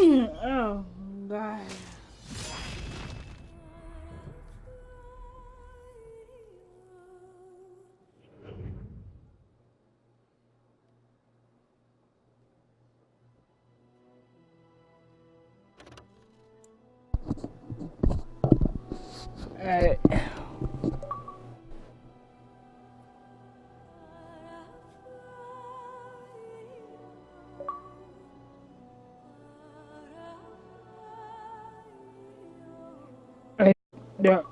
Oh, God. Alright. Yeah.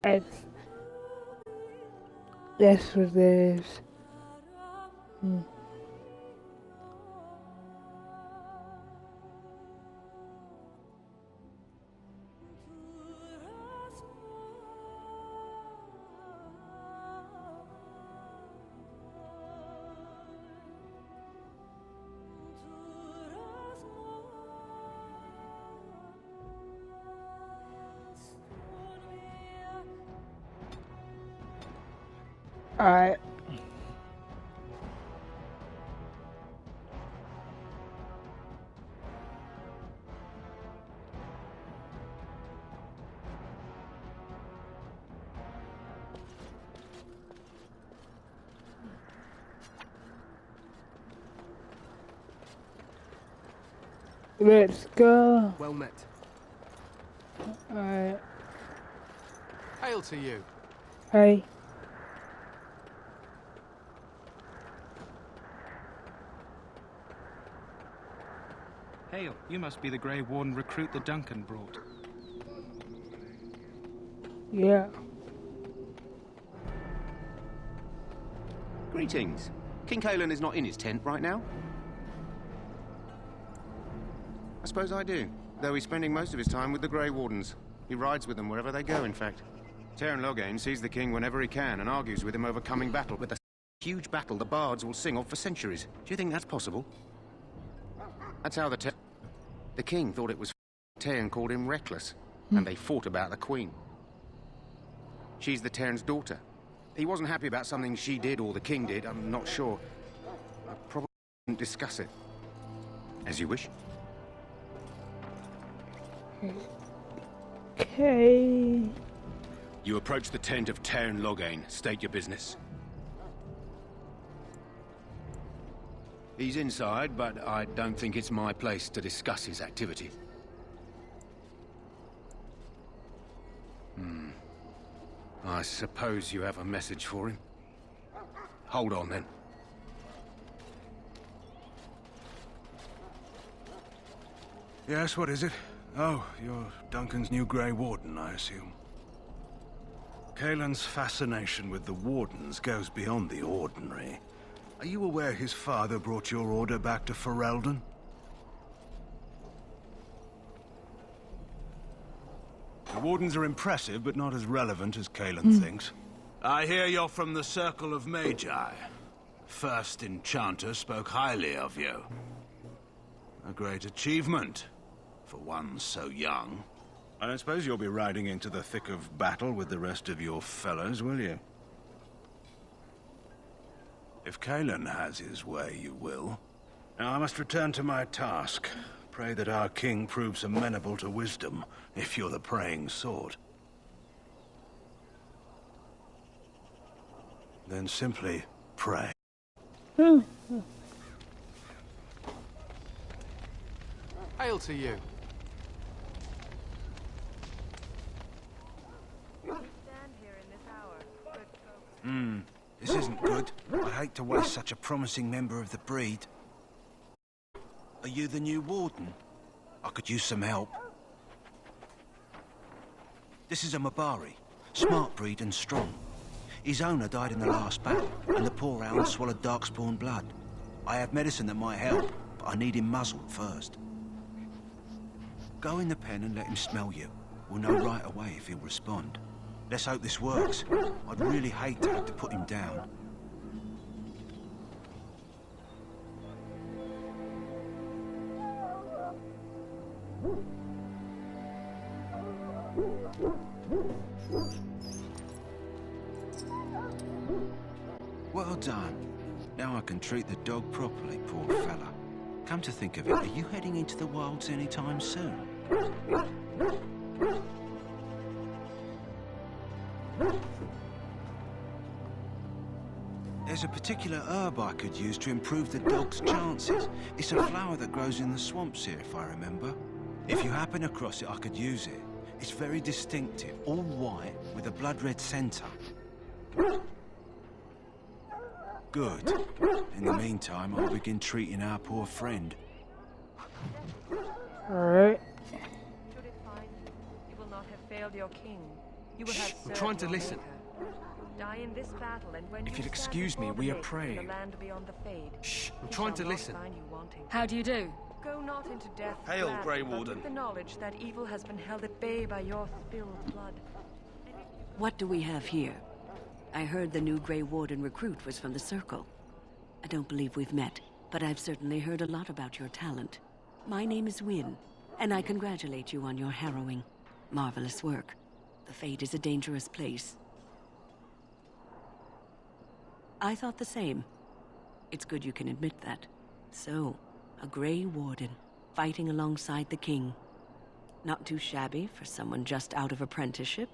That's, that's what it is. Hmm. Alright. Let's go. Well met. Alright. Hail to you. Hey. Hail, you must be the Grey Warden recruit the Duncan brought. Yeah. Greetings. King Cailan is not in his tent right now? I suppose I do, though he's spending most of his time with the Grey Wardens. He rides with them wherever they go, in fact. Teyrn Loghain sees the king whenever he can and argues with him over coming battle. With a huge battle the bards will sing of for centuries. Do you think that's possible? That's how the king thought it was Teyrn called him reckless, and they fought about the queen. She's the Teyrn's daughter. He wasn't happy about something she did or the king did, I'm not sure. I probably wouldn't discuss it. As you wish. Okay. You approach the tent of Teyrn Loghain. State your business. He's inside, but I don't think it's my place to discuss his activity. I suppose you have a message for him. Hold on, then. Yes, what is it? Oh, you're Duncan's new Grey Warden, I assume. Cailan's fascination with the Wardens goes beyond the ordinary. Are you aware his father brought your order back to Ferelden? The Wardens are impressive, but not as relevant as Cailan thinks. I hear you're from the Circle of Magi. First Enchanter spoke highly of you. A great achievement, for one so young. I don't suppose you'll be riding into the thick of battle with the rest of your fellows, will you? If Cailan has his way, you will. Now I must return to my task. Pray that our king proves amenable to wisdom, if you're the praying sort. Then simply pray. Hail to you. This isn't good. I hate to waste such a promising member of the breed. Are you the new warden? I could use some help. This is a Mabari. Smart breed and strong. His owner died in the last battle, and the poor hound swallowed darkspawn blood. I have medicine that might help, but I need him muzzled first. Go in the pen and let him smell you. We'll know right away if he'll respond. Let's hope this works. I'd really hate to have to put him down. Well done. Now I can treat the dog properly, poor fella. Come to think of it, are you heading into the wilds anytime soon? There's a particular herb I could use to improve the dog's chances. It's a flower that grows in the swamps here, if I remember. If you happen across it, I could use it. It's very distinctive, all white, with a blood-red centre. Good. In the meantime, I'll begin treating our poor friend. Alright. Should it find you, you will not have failed your king. You will have I'm trying to served your listen. maker. Die in this battle, and when If you you'd stand excuse me, before the we are gates of praying. The land beyond the fade. Shh, I'm he trying shall to not listen. find you wanting. How do you do? Go not into death. Hail, gladly, Grey but Warden. with the knowledge that evil has been held at bay by your spilled blood. What do we have here? I heard the new Grey Warden recruit was from the Circle. I don't believe we've met, but I've certainly heard a lot about your talent. My name is Wynne, and I congratulate you on your harrowing, marvelous work. The Fade is a dangerous place. I thought the same. It's good you can admit that. So, a Grey Warden, fighting alongside the King. Not too shabby for someone just out of apprenticeship.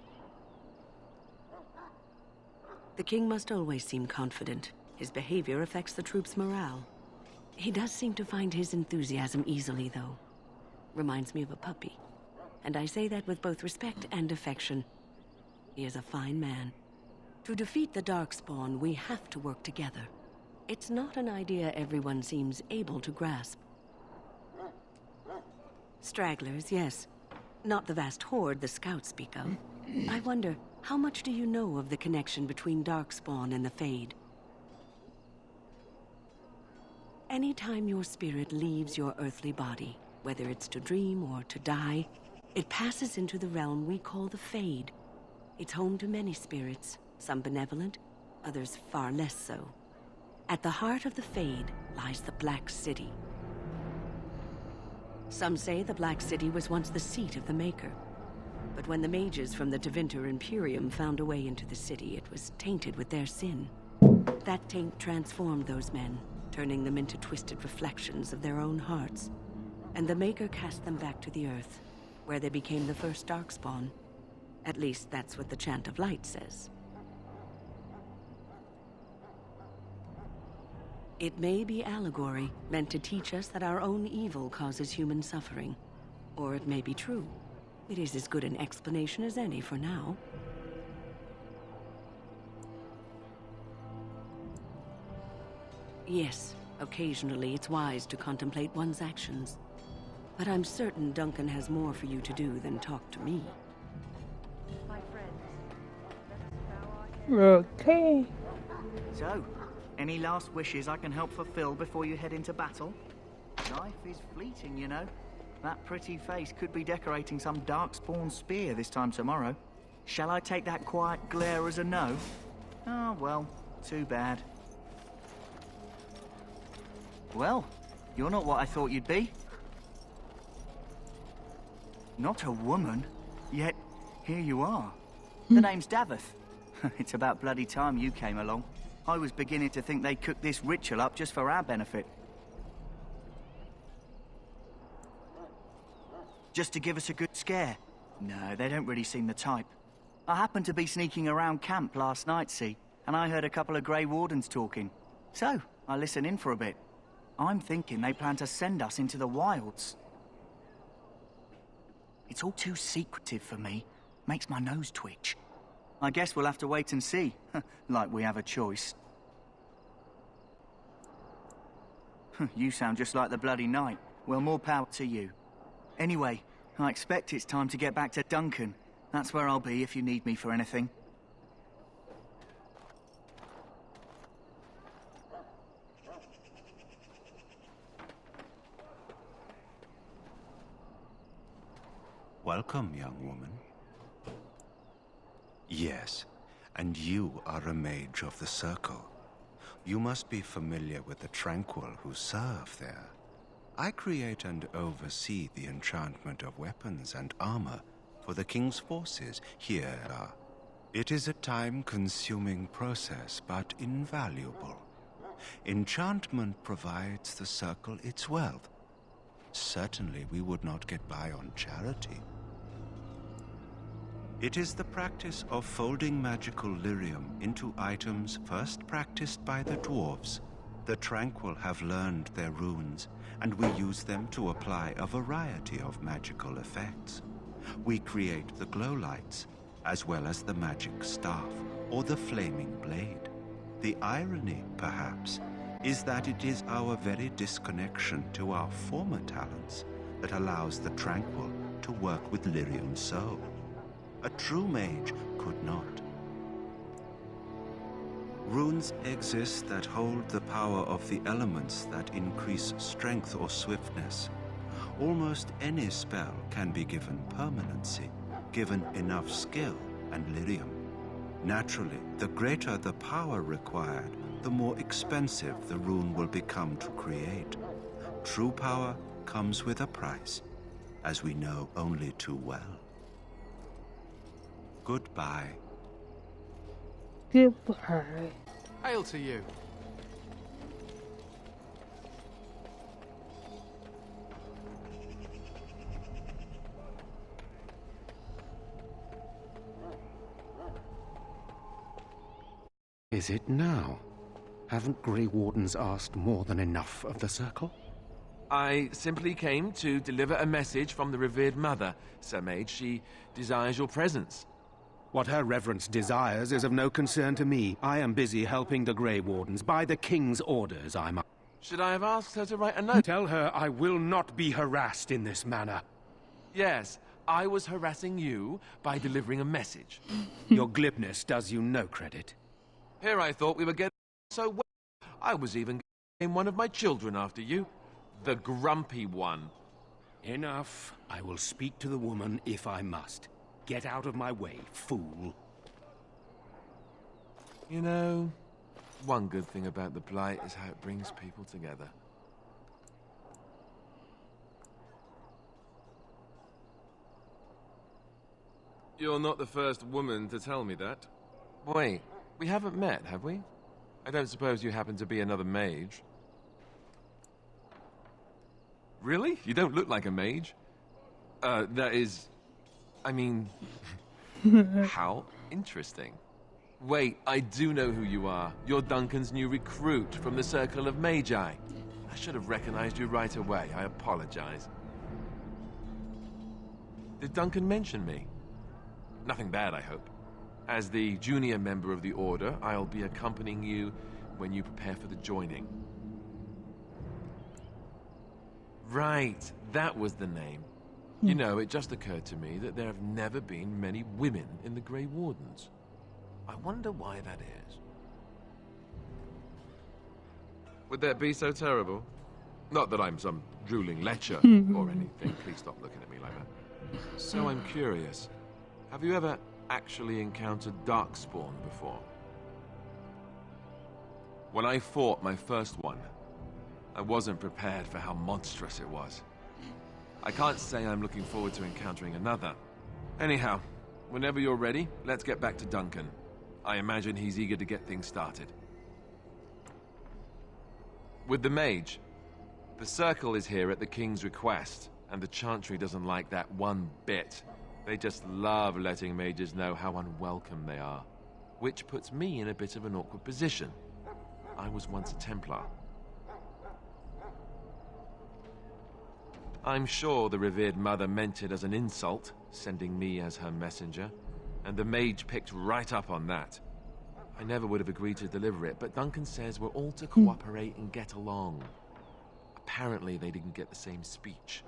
The King must always seem confident. His behavior affects the troops' morale. He does seem to find his enthusiasm easily, though. Reminds me of a puppy. And I say that with both respect and affection. He is a fine man. To defeat the Darkspawn, we have to work together. It's not an idea everyone seems able to grasp. Stragglers, yes. Not the vast horde the scouts speak of. I wonder, how much do you know of the connection between Darkspawn and the Fade? Anytime your spirit leaves your earthly body, whether it's to dream or to die, it passes into the realm we call the Fade. It's home to many spirits, some benevolent, others far less so. At the heart of the Fade lies the Black City. Some say the Black City was once the seat of the Maker. But when the mages from the Tevinter Imperium found a way into the city, it was tainted with their sin. That taint transformed those men, turning them into twisted reflections of their own hearts. And the Maker cast them back to the Earth, where they became the first Darkspawn. At least that's what the Chant of Light says. It may be allegory, meant to teach us that our own evil causes human suffering. Or it may be true. It is as good an explanation as any for now. Yes, occasionally it's wise to contemplate one's actions. But I'm certain Duncan has more for you to do than talk to me. My friends, let us bow our heads. Okay. So, any last wishes I can help fulfill before you head into battle? Life is fleeting, you know. That pretty face could be decorating some Darkspawn spear this time tomorrow. Shall I take that quiet glare as a no? Oh, well, too bad. Well, you're not what I thought you'd be. Not a woman, yet here you are. The name's Daveth. It's about bloody time you came along. I was beginning to think they cooked this ritual up just for our benefit. Just to give us a good scare. No, they don't really seem the type. I happened to be sneaking around camp last night, see, and I heard a couple of Grey Wardens talking. So, I listened in for a bit. I'm thinking they plan to send us into the wilds. It's all too secretive for me. Makes my nose twitch. I guess we'll have to wait and see. Like we have a choice. You sound just like the bloody knight. Well, more power to you. Anyway, I expect it's time to get back to Duncan. That's where I'll be if you need me for anything. Welcome, young woman. Yes, and you are a mage of the Circle. You must be familiar with the Tranquil who serve there. I create and oversee the enchantment of weapons and armor for the King's forces here. It is a time-consuming process, but invaluable. Enchantment provides the Circle its wealth. Certainly we would not get by on charity. It is the practice of folding magical lyrium into items first practiced by the dwarves. The Tranquil have learned their runes, and we use them to apply a variety of magical effects. We create the glow lights, as well as the magic staff, or the flaming blade. The irony, perhaps, is that it is our very disconnection to our former talents that allows the Tranquil to work with lyrium so. A true mage could not. Runes exist that hold the power of the elements that increase strength or swiftness. Almost any spell can be given permanency, given enough skill and lyrium. Naturally, the greater the power required, the more expensive the rune will become to create. True power comes with a price, as we know only too well. Goodbye. Goodbye. Hail to you. Is it now? Haven't Grey Wardens asked more than enough of the Circle? I simply came to deliver a message from the revered mother, Sir Mage. She desires your presence. What her reverence desires is of no concern to me. I am busy helping the Grey Wardens. By the King's orders, I'm... Should I have asked her to write a note? Tell her I will not be harassed in this manner. Yes, I was harassing you by delivering a message. Your glibness does you no credit. Here I thought we were getting so well. I was even getting one of my children after you. The grumpy one. Enough. I will speak to the woman if I must. Get out of my way, fool. You know, one good thing about the Blight is how it brings people together. You're not the first woman to tell me that. Wait, we haven't met, have we? I don't suppose you happen to be another mage. Really? You don't look like a mage. That is... I mean... how interesting. Wait, I do know who you are. You're Duncan's new recruit from the Circle of Magi. I should have recognized you right away. I apologize. Did Duncan mention me? Nothing bad, I hope. As the junior member of the Order, I'll be accompanying you when you prepare for the joining. Right, that was the name. You know, it just occurred to me that there have never been many women in the Grey Wardens. I wonder why that is. Would that be so terrible? Not that I'm some drooling lecher or anything. Please stop looking at me like that. So I'm curious. Have you ever actually encountered Darkspawn before? When I fought my first one, I wasn't prepared for how monstrous it was. I can't say I'm looking forward to encountering another. Anyhow, whenever you're ready, let's get back to Duncan. I imagine he's eager to get things started. With the mage, the Circle is here at the King's request, and the Chantry doesn't like that one bit. They just love letting mages know how unwelcome they are, which puts me in a bit of an awkward position. I was once a Templar. I'm sure the revered mother meant it as an insult, sending me as her messenger, and the mage picked right up on that. I never would have agreed to deliver it, but Duncan says we're all to cooperate and get along. Apparently they didn't get the same speech.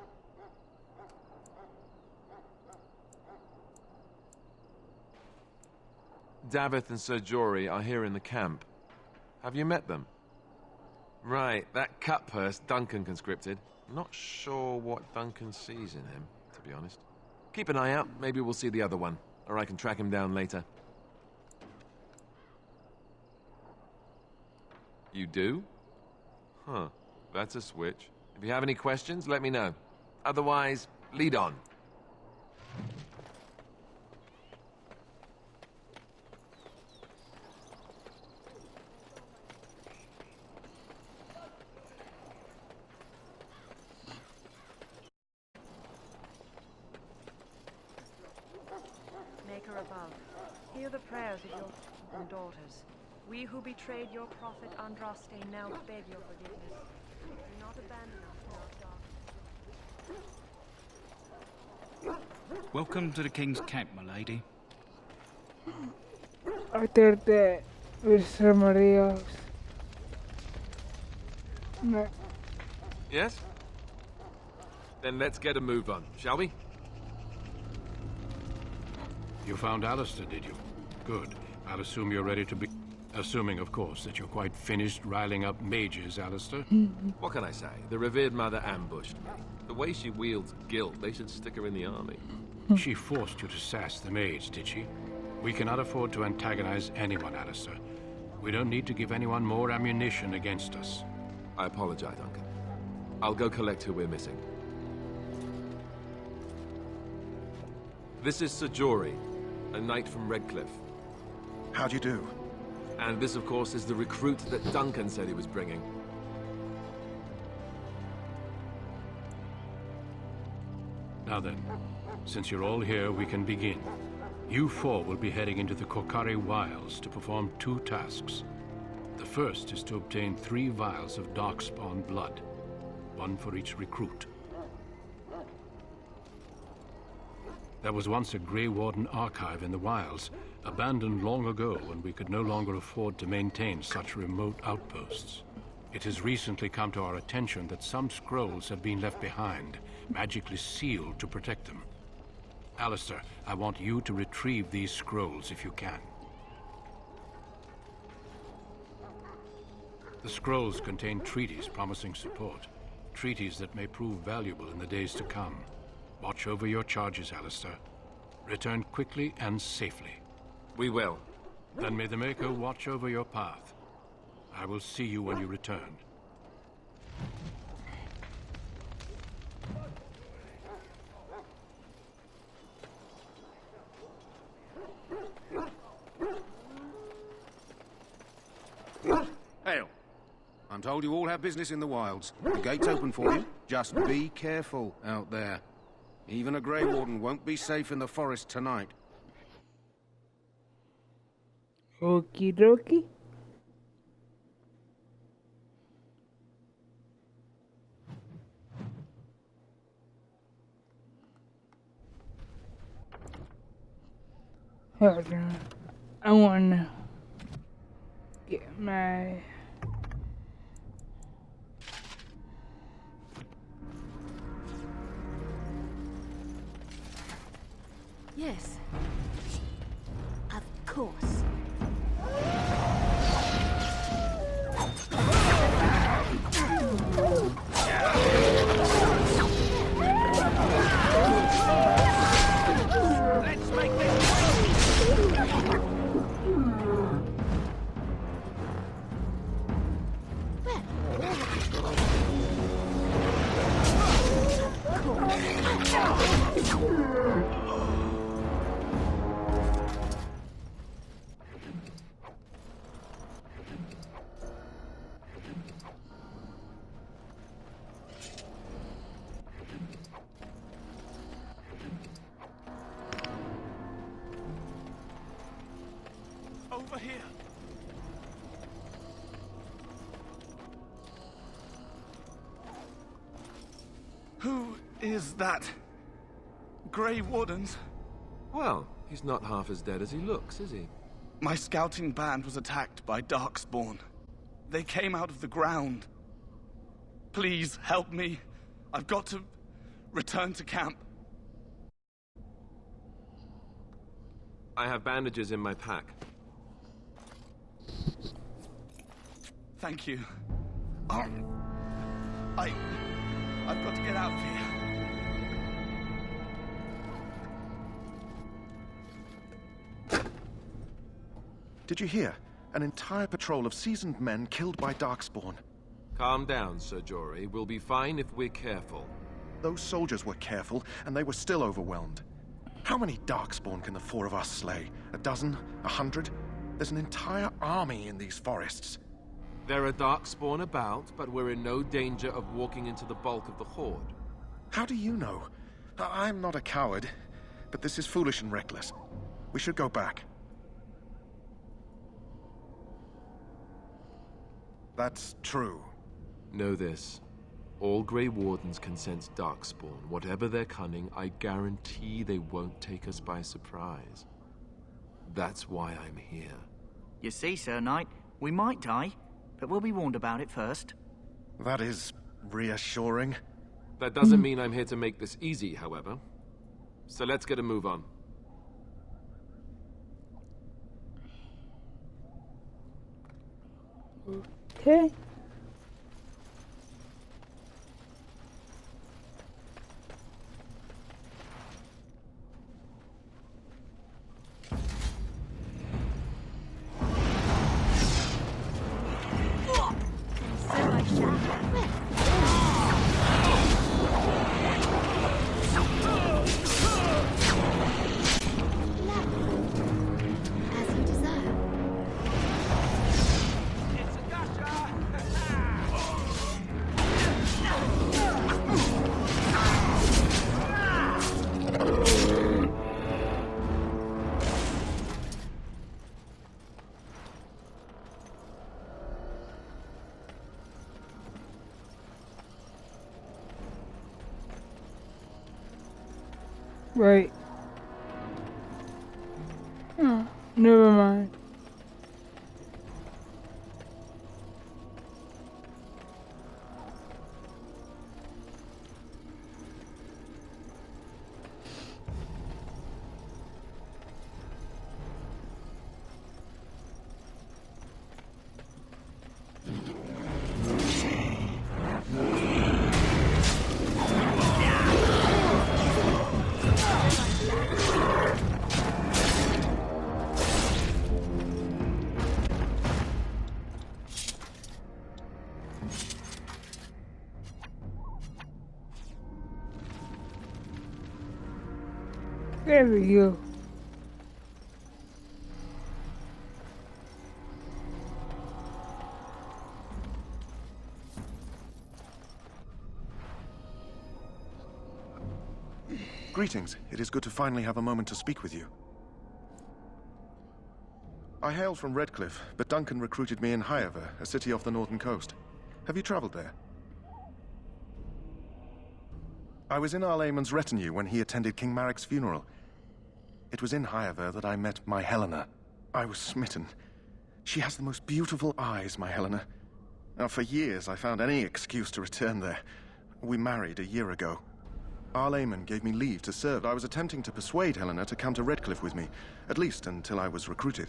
Davith and Sir Jory are here in the camp. Have you met them? Right, that cutpurse Duncan conscripted. Not sure what Duncan sees in him, to be honest. Keep an eye out. Maybe we'll see the other one. Or I can track him down later. You do? Huh. That's a switch. If you have any questions, let me know. Otherwise, lead on. Maker above, hear the prayers of your and daughters. We who betrayed your prophet Andraste now beg your forgiveness. Do not abandon us in our dark. Welcome to the King's camp, my lady. I thought that was somebody else. No. Yes? Then let's get a move on, shall we? You found Alistair, did you? Good. I'll assume you're ready to be... Assuming, of course, that you're quite finished riling up mages, Alistair. What can I say? The revered mother ambushed me. The way she wields guilt, they should stick her in the army. She forced you to sass the mage, did she? We cannot afford to antagonize anyone, Alistair. We don't need to give anyone more ammunition against us. I apologize, Duncan. I'll go collect who we're missing. This is Sir Jory, a knight from Redcliffe. How'd you do? And this, of course, is the recruit that Duncan said he was bringing. Now then, since you're all here, we can begin. You four will be heading into the Korcari Wilds to perform 2 tasks. The first is to obtain 3 vials of Darkspawn blood, 1 for each recruit. There was once a Grey Warden archive in the wilds, abandoned long ago when we could no longer afford to maintain such remote outposts. It has recently come to our attention that some scrolls have been left behind, magically sealed to protect them. Alistair, I want you to retrieve these scrolls if you can. The scrolls contain treaties promising support, treaties that may prove valuable in the days to come. Watch over your charges, Alistair. Return quickly and safely. We will. Then may the Maker watch over your path. I will see you when you return. Hail. I'm told you all have business in the wilds. The gate's open for you. Just be careful out there. Even a Grey Warden won't be safe in the forest tonight. Okie dokie. Hold on. I wanna get my... Yes. Of course. Let's make this over here. Who is that? Grey Wardens? Well, he's not half as dead as he looks, is he? My scouting band was attacked by Darkspawn. They came out of the ground. Please help me. I've got to return to camp. I have bandages in my pack. Thank you. I've got to get out of here. Did you hear? An entire patrol of seasoned men killed by Darkspawn. Calm down, Sir Jory. We'll be fine if we're careful. Those soldiers were careful, and they were still overwhelmed. How many Darkspawn can the four of us slay? A dozen? 100? There's an entire army in these forests. There are Darkspawn about, but we're in no danger of walking into the bulk of the Horde. How do you know? I'm not a coward, but this is foolish and reckless. We should go back. That's true. Know this. All Grey Wardens can sense Darkspawn. Whatever their cunning, I guarantee they won't take us by surprise. That's why I'm here. You see, Sir Knight, we might die, but we'll be warned about it first. That is reassuring. That doesn't mean I'm here to make this easy, however. So let's get a move on. Okay. Right. Oh, never mind. There we go. Greetings. It is good to finally have a moment to speak with you. I hail from Redcliffe, but Duncan recruited me in Highever, a city off the northern coast. Have you traveled there? I was in Arlayman's retinue when he attended King Maric's funeral. It was in Highever that I met my Helena. I was smitten. She has the most beautiful eyes, my Helena. Now, for years, I found any excuse to return there. We married a year ago. Arlayman gave me leave to serve. I was attempting to persuade Helena to come to Redcliffe with me, at least until I was recruited.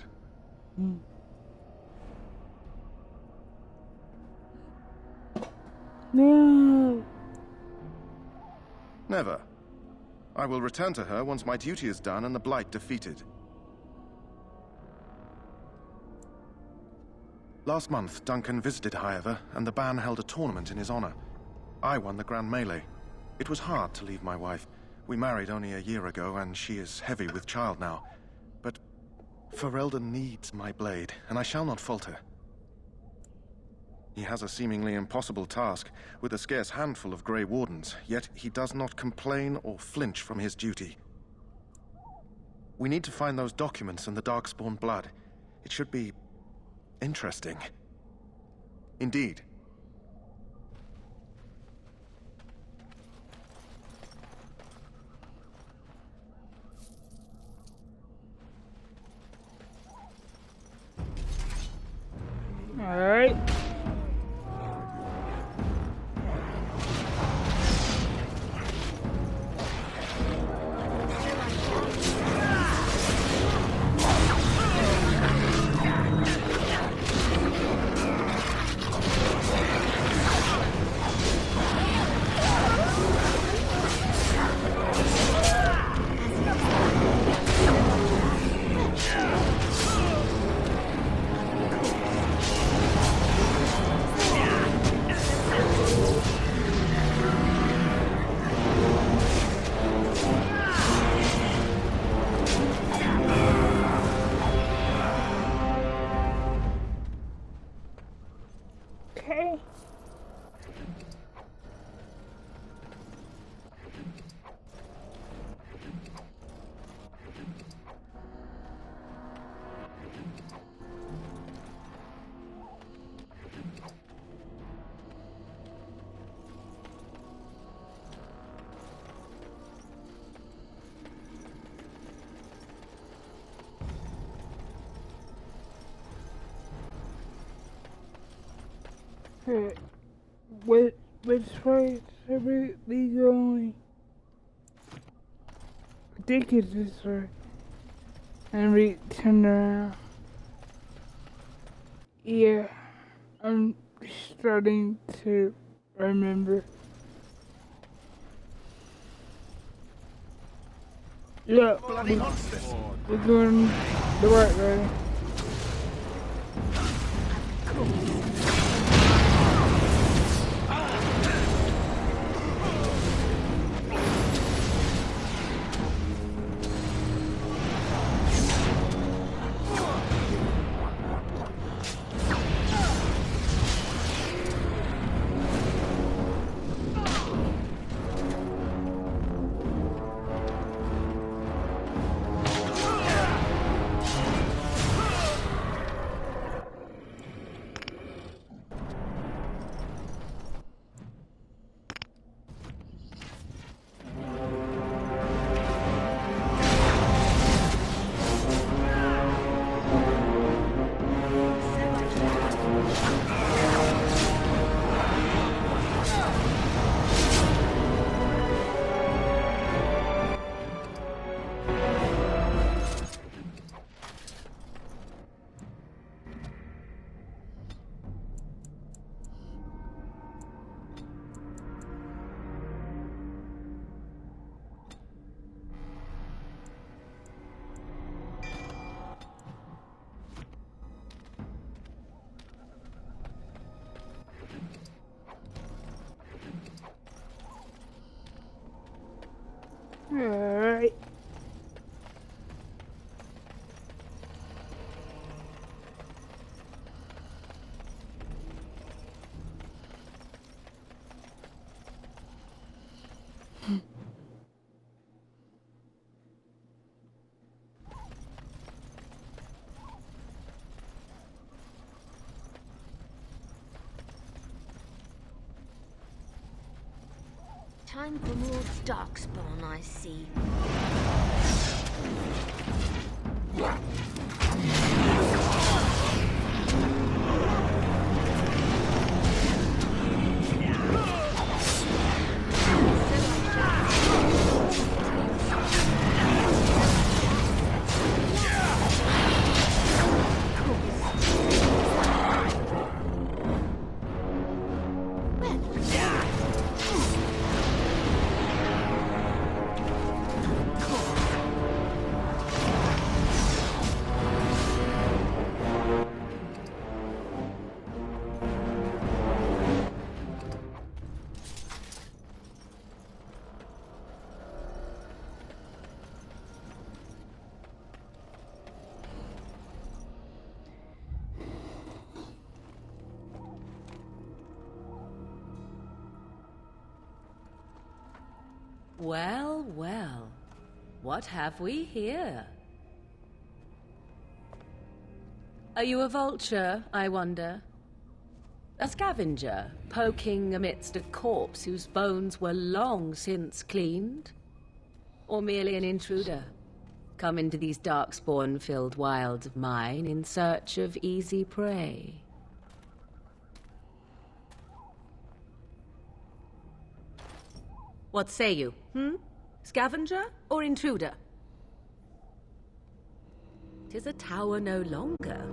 No. Never. I will return to her once my duty is done and the Blight defeated. Last month, Duncan visited Highever, and the band held a tournament in his honor. I won the Grand Melee. It was hard to leave my wife. We married only a year ago, and she is heavy with child now. But Ferelden needs my blade, and I shall not falter. He has a seemingly impossible task, with a scarce handful of Grey Wardens, yet he does not complain or flinch from his duty. We need to find those documents and the Darkspawn blood. It should be interesting. Indeed. All right. Which way should we be going? I think it's this way. And we turn around. Yeah, I'm starting to remember. Yeah, we're going the right way. Alright. Time for more darkspawn, I see. Well, well. What have we here? Are you a vulture, I wonder? A scavenger, poking amidst a corpse whose bones were long since cleaned? Or merely an intruder, come into these darkspawn-filled wilds of mine in search of easy prey? What say you, Scavenger or intruder? 'Tis a tower no longer.